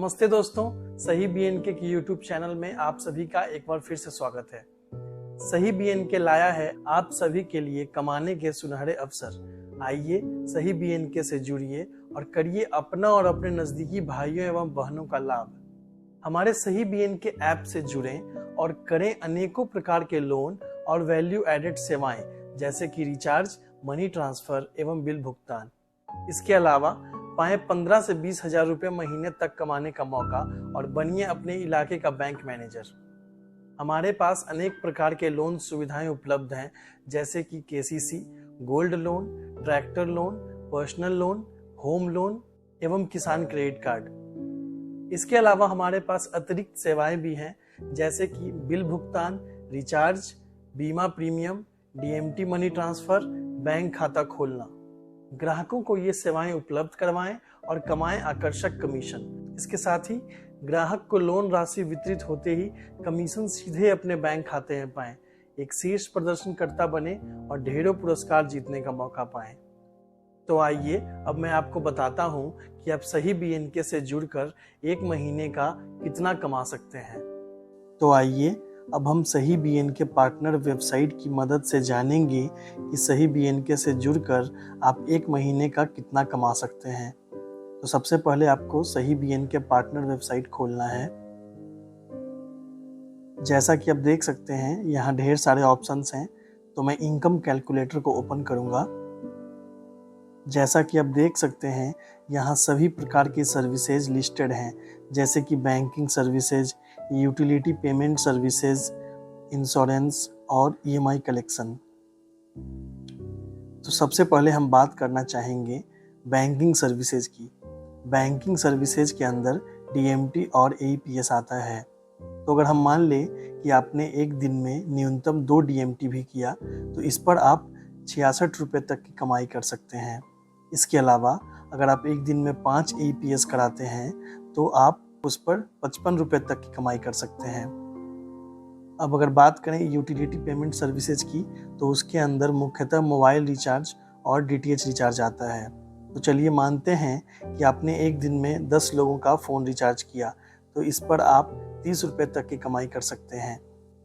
नमस्ते दोस्तों, सही बीएनके के यूट्यूब चैनल में आप सभी का एक बार फिर से स्वागत है। सही बीएनके लाया है आप सभी के लिए कमाने के सुनहरे अवसर। आइए सही बीएनके से जुड़िए और करिए अपना और अपने नजदीकी भाइयों एवं बहनों का लाभ। हमारे सही बीएनके ऐप से जुड़ें और करें अनेकों प्रकार के लोन और वैल्यू एडेड सेवाएं जैसे कि रिचार्ज, मनी ट्रांसफर एवं बिल भुगतान। इसके अलावा पाएं 15 से 20 हजार रुपये महीने तक कमाने का मौका और बनिए अपने इलाके का बैंक मैनेजर। हमारे पास अनेक प्रकार के लोन सुविधाएं उपलब्ध हैं जैसे कि KCC, gold loan, tractor loan, personal loan, home loan एवं किसान क्रेडिट कार्ड। इसके अलावा हमारे पास अतिरिक्त सेवाएं भी हैं जैसे कि बिल भुगतान, रिचार्ज, बीमा premium, DMT money transfer, bank खाता खोलना। ग्राहकों को ये सेवाएं उपलब्ध करवाएं और कमाएं आकर्षक कमीशन। इसके साथ ही ग्राहक को लोन राशि वितरित होते ही कमीशन सीधे अपने बैंक खाते में पाएं, एक शीर्ष प्रदर्शनकर्ता बने और ढेरों पुरस्कार जीतने का मौका पाएं। तो आइए अब मैं आपको बताता हूं कि आप सही बीएनके से जुड़कर एक महीने का कितना कमा सकते हैं। तो आइए अब हम सही बीएनके पार्टनर वेबसाइट की मदद से जानेंगे कि सही बीएनके से जुड़कर आप एक महीने का कितना कमा सकते हैं। तो सबसे पहले आपको सही बीएनके पार्टनर वेबसाइट खोलना है। जैसा कि आप देख सकते हैं यहाँ ढेर सारे ऑप्शंस हैं, तो मैं इनकम कैलकुलेटर को ओपन करूँगा। जैसा कि आप देख सकते हैं यहाँ सभी प्रकार की सर्विसेज लिस्टेड हैं जैसे कि banking services, utility payment services, insurance और ईएमआई कलेक्शन। तो सबसे पहले हम बात करना चाहेंगे बैंकिंग सर्विसेज की। बैंकिंग सर्विसेज के अंदर डीएमटी और एईपीएस आता है। तो अगर हम मान लें कि आपने एक दिन में न्यूनतम 2 डीएमटी भी किया तो इस पर आप 66 रुपये तक की कमाई कर सकते हैं। इसके अलावा अगर आप एक दिन में 5 एईपीएस कराते हैं तो आप उस पर 55 रुपये तक की कमाई कर सकते हैं। अब अगर बात करें यूटिलिटी पेमेंट सर्विसेज की तो उसके अंदर मुख्यतः मोबाइल रिचार्ज और डीटीएच रिचार्ज आता है। तो चलिए मानते हैं कि आपने एक दिन में 10 लोगों का फ़ोन रिचार्ज किया तो इस पर आप 30 रुपये तक की कमाई कर सकते हैं।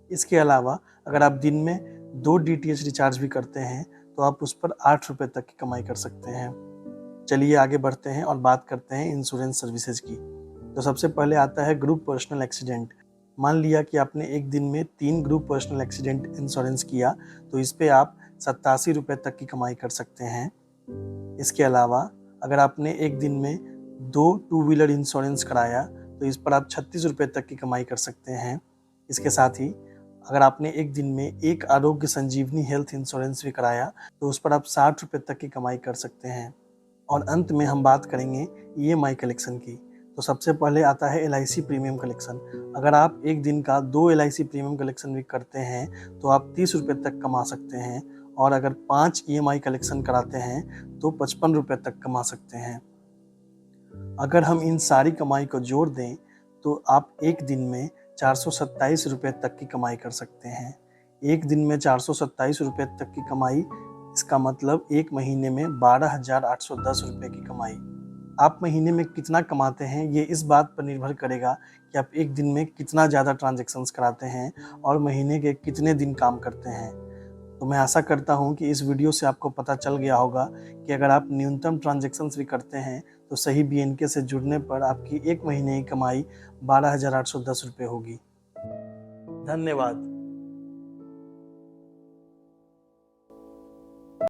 इसके अलावा अगर आप दिन में 2 डीटीएच रिचार्ज भी करते हैं तो आप उस पर 8 रुपये तक की कमाई कर सकते हैं। चलिए आगे बढ़ते हैं और बात करते हैं इंश्योरेंस सर्विसेज की। तो सबसे पहले आता है ग्रुप पर्सनल एक्सीडेंट। मान लिया कि आपने एक दिन में 3 ग्रुप पर्सनल एक्सीडेंट इंश्योरेंस किया तो इस पे आप 87 रुपये तक की कमाई कर सकते हैं। इसके अलावा अगर आपने एक दिन में 2 टू व्हीलर इंश्योरेंस कराया तो इस पर आप 36 रुपये तक की कमाई कर सकते हैं। इसके साथ ही अगर आपने एक दिन में एक आरोग्य संजीवनी हेल्थ इंश्योरेंस भी कराया तो उस पर आप 60 रुपये तक की कमाई कर सकते हैं। और अंत में हम बात करेंगे ईएमआई कलेक्शन की। तो सबसे पहले आता है एलआईसी प्रीमियम कलेक्शन। अगर आप एक दिन का 2 एलआईसी प्रीमियम कलेक्शन भी करते हैं तो आप 30 रुपये तक कमा सकते हैं और अगर 5 ईएमआई कलेक्शन कराते हैं तो 55 रुपये तक कमा सकते हैं। अगर हम इन सारी कमाई को जोड़ दें तो आप एक दिन में 427 रुपये तक की कमाई कर सकते हैं। एक दिन में 427 रुपये तक की कमाई, इसका मतलब एक महीने में 12,810 रुपये की कमाई। आप महीने में कितना कमाते हैं ये इस बात पर निर्भर करेगा कि आप एक दिन में कितना ज़्यादा ट्रांजैक्शंस कराते हैं और महीने के कितने दिन काम करते हैं। तो मैं आशा करता हूं कि इस वीडियो से आपको पता चल गया होगा कि अगर आप न्यूनतम ट्रांजैक्शंस भी करते हैं तो सही बीएनके से जुड़ने पर आपकी एक महीने की कमाई 12,810 रुपये होगी। धन्यवाद।